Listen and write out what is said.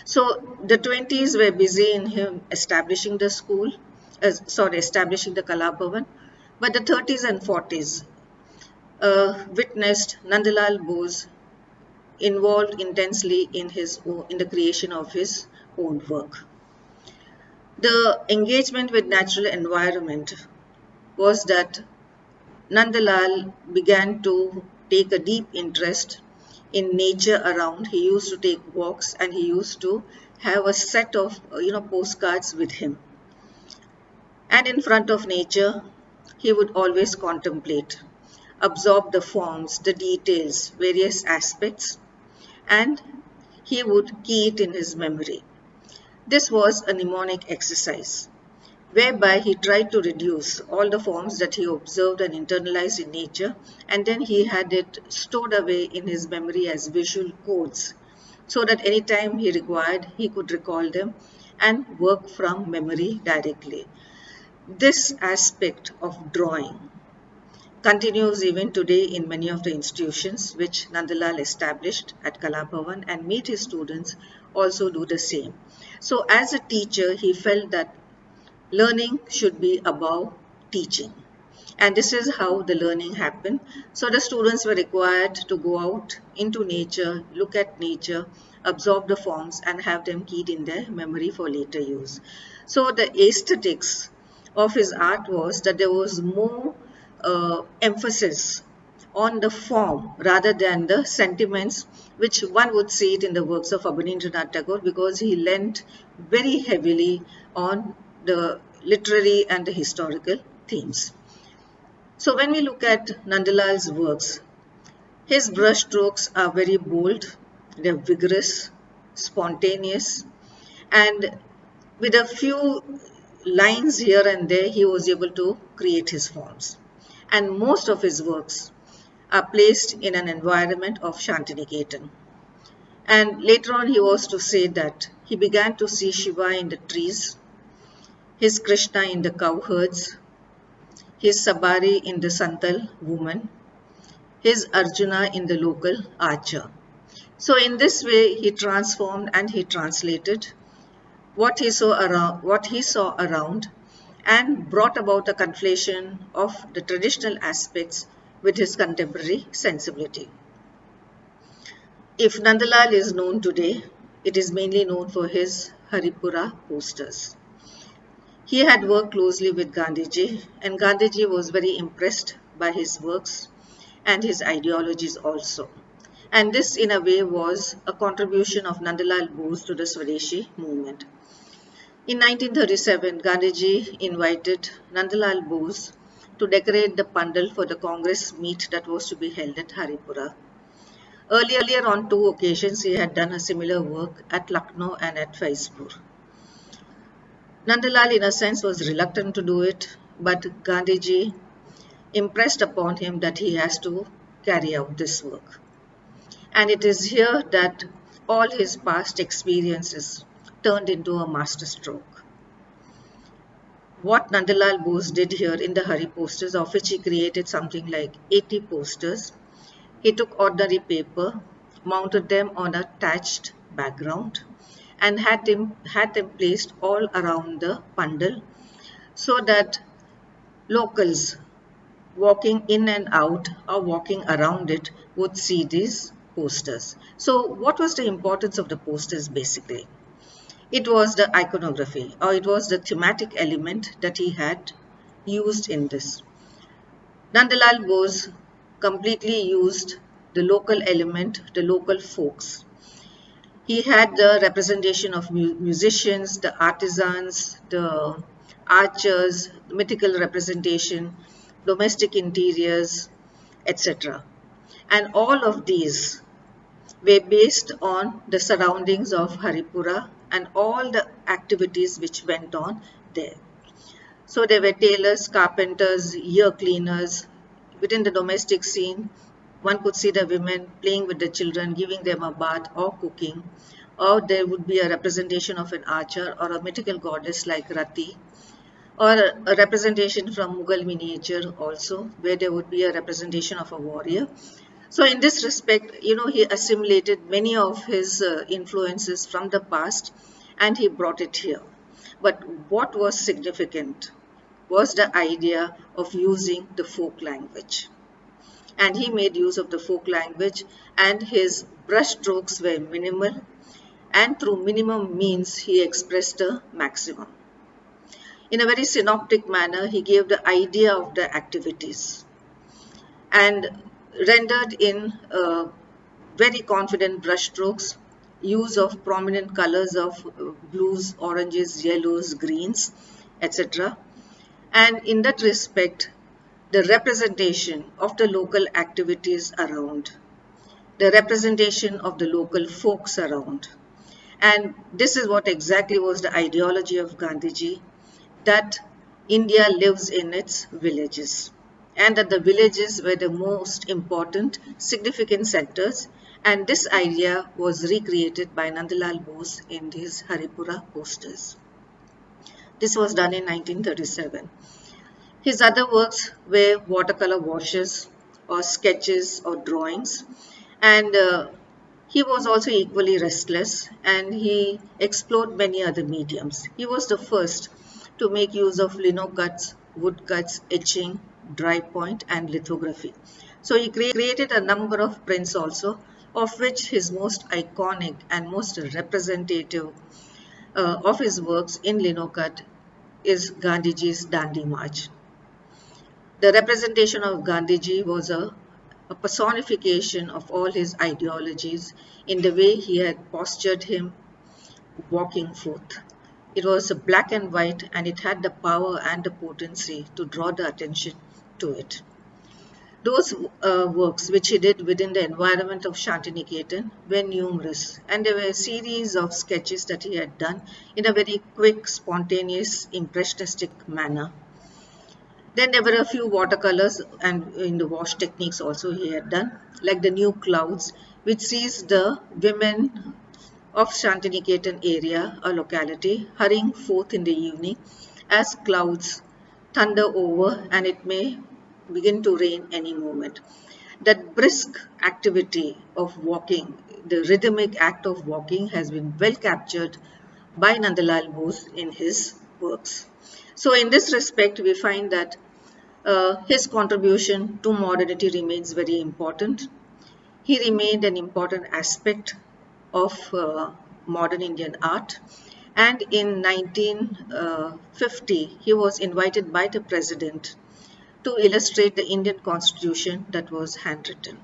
So the 20s were busy in him establishing the school, establishing the Kala Bhavan, but the 30s and 40s witnessed Nandalal Bose involved intensely in the creation of his own work. The engagement with natural environment was that Nandalal began to take a deep interest in nature around. He used to take walks and he used to have a set of postcards with him. And in front of nature, he would always contemplate, absorb the forms, the details, various aspects, and he would key it in his memory. This was a mnemonic exercise, whereby he tried to reduce all the forms that he observed and internalized in nature, and then he had it stored away in his memory as visual codes, so that anytime he required, he could recall them and work from memory directly. This aspect of drawing continues even today in many of the institutions which Nandalal established at Kala Bhavan, and made his students also do the same. So as a teacher, he felt that learning should be above teaching. And this is how the learning happened. So the students were required to go out into nature, look at nature, absorb the forms, and have them keyed in their memory for later use. So the aesthetics of his art was that there was more emphasis on the form rather than the sentiments, which one would see it in the works of Abanindranath Tagore, because he lent very heavily on the literary and the historical themes. So when we look at Nandalal's works, his brush strokes are very bold, they're vigorous, spontaneous, and with a few lines here and there, he was able to create his forms. And most of his works are placed in an environment of Shantiniketan. And later on, he was to say that he began to see Shiva in the trees, his Krishna in the cowherds, his Sabari in the Santal woman, his Arjuna in the local archer. So in this way, he transformed and he translated what he saw around, and brought about a conflation of the traditional aspects with his contemporary sensibility. If Nandalal is known today, it is mainly known for his Haripura posters. He had worked closely with Gandhiji, and Gandhiji was very impressed by his works and his ideologies also. And this, in a way, was a contribution of Nandalal Bose to the Swadeshi movement. In 1937, Gandhiji invited Nandalal Bose to decorate the pandal for the Congress meet that was to be held at Haripura. Earlier on 2 occasions, he had done a similar work at Lucknow and at Faizpur. Nandalal, in a sense, was reluctant to do it, but Gandhiji impressed upon him that he has to carry out this work. And it is here that all his past experiences turned into a masterstroke. What Nandalal Bose did here in the Hari posters, of which he created something like 80 posters, he took ordinary paper, mounted them on a thatched background, and had them placed all around the pandal, so that locals walking in and out or walking around it would see these posters. So what was the importance of the posters basically? It was the iconography, or it was the thematic element that he had used in this. Nandalal Bose completely used the local element, the local folks. He had the representation of musicians, the artisans, the archers, mythical representation, domestic interiors, etc. And all of these were based on the surroundings of Haripura and all the activities which went on there. So there were tailors, carpenters, ear cleaners. Within the domestic scene, one could see the women playing with the children, giving them a bath or cooking. Or there would be a representation of an archer or a mythical goddess like Rati, or a representation from Mughal miniature also, where there would be a representation of a warrior. So in this respect, he assimilated many of his influences from the past and he brought it here. But what was significant was the idea of using the folk language. And he made use of the folk language, and his brushstrokes were minimal, and through minimum means he expressed a maximum. In a very synoptic manner, he gave the idea of the activities and rendered in very confident brushstrokes, use of prominent colors of blues, oranges, yellows, greens, etc. And in that respect, the representation of the local activities around, the representation of the local folks around. And this is what exactly was the ideology of Gandhiji, that India lives in its villages, and that the villages were the most important, significant centers. And this idea was recreated by Nandalal Bose in his Haripura posters. This was done in 1937. His other works were watercolor washes or sketches or drawings, and he was also equally restless, and he explored many other mediums. He was the first to make use of linocuts, woodcuts, etching, dry point, and lithography. So he created a number of prints also, of which his most iconic and most representative of his works in linocut is Gandhiji's Dandi March. The representation of Gandhiji was a personification of all his ideologies in the way he had postured him walking forth. It was black and white, and it had the power and the potency to draw the attention to it. Those works which he did within the environment of Shantiniketan were numerous, and there were a series of sketches that he had done in a very quick, spontaneous, impressionistic manner. Then there were a few watercolors and in the wash techniques also he had done, like the New Clouds, which sees the women of Shantiniketan area, a locality, hurrying forth in the evening as clouds thunder over and it may begin to rain any moment. That brisk activity of walking, the rhythmic act of walking, has been well captured by Nandalal Bose in his works. So in this respect, we find that his contribution to modernity remains very important. He remained an important aspect of modern Indian art. And in 1950, he was invited by the president to illustrate the Indian constitution that was handwritten.